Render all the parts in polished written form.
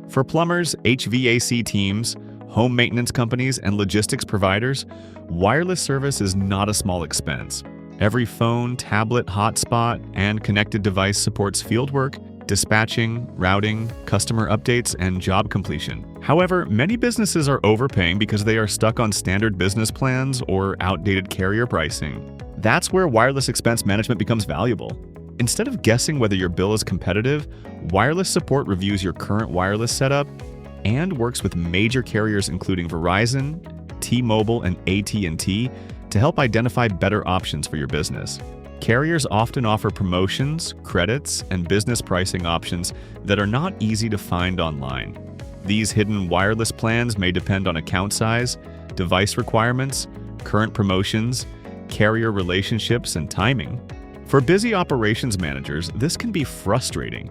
For plumbers, HVAC teams, home maintenance companies, and logistics providers, wireless service is not a small expense. Every phone, tablet, hotspot, and connected device supports fieldwork, dispatching, routing, customer updates, and job completion. However, many businesses are overpaying because they are stuck on standard business plans or outdated carrier pricing. That's where wireless expense management becomes valuable. Instead of guessing whether your bill is competitive, wireless support reviews your current wireless setup and works with major carriers including Verizon, T-Mobile, and AT&T to help identify better options for your business. Carriers often offer promotions, credits, and business pricing options that are not easy to find online. These hidden wireless plans may depend on account size, device requirements, current promotions, carrier relationships, and timing. For busy operations managers, this can be frustrating.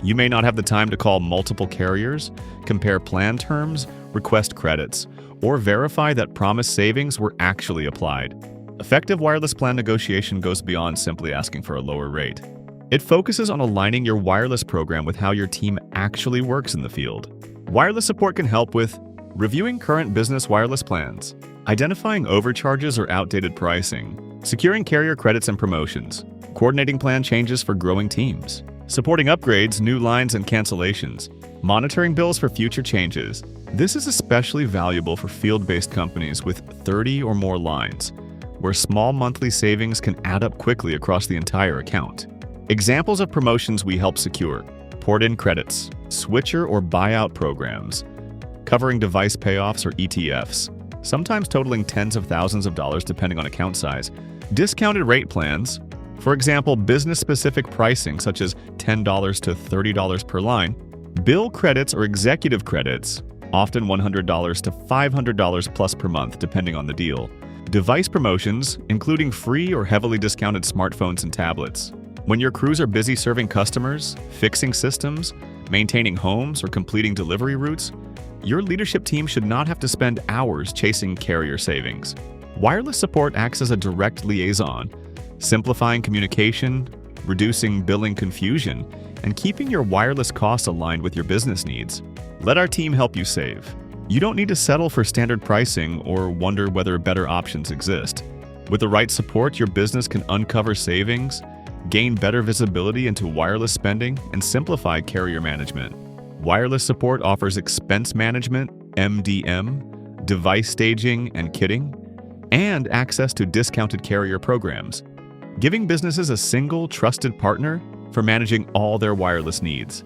You may not have the time to call multiple carriers, compare plan terms, request credits, or verify that promised savings were actually applied. Effective wireless plan negotiation goes beyond simply asking for a lower rate. It focuses on aligning your wireless program with how your team actually works in the field. Wireless support can help with reviewing current business wireless plans, identifying overcharges or outdated pricing, securing carrier credits and promotions, coordinating plan changes for growing teams, supporting upgrades, new lines, and cancellations, monitoring bills for future changes. This is especially valuable for field-based companies with 30 or more lines, where small monthly savings can add up quickly across the entire account. Examples of promotions we help secure: port-in credits, switcher or buyout programs, covering device payoffs or ETFs, sometimes totaling tens of thousands of dollars depending on account size, discounted rate plans, for example, business-specific pricing such as $10 to $30 per line, bill credits or executive credits, often $100 to $500 plus per month depending on the deal, device promotions, including free or heavily discounted smartphones and tablets. When your crews are busy serving customers, fixing systems, maintaining homes, or completing delivery routes, your leadership team should not have to spend hours chasing carrier savings. Wireless support acts as a direct liaison, simplifying communication, reducing billing confusion, and keeping your wireless costs aligned with your business needs. Let our team help you save. You don't need to settle for standard pricing or wonder whether better options exist. With the right support, your business can uncover savings, gain better visibility into wireless spending, and simplify carrier management. Wireless support offers expense management, MDM, device staging and kitting, and access to discounted carrier programs, giving businesses a single, trusted partner for managing all their wireless needs.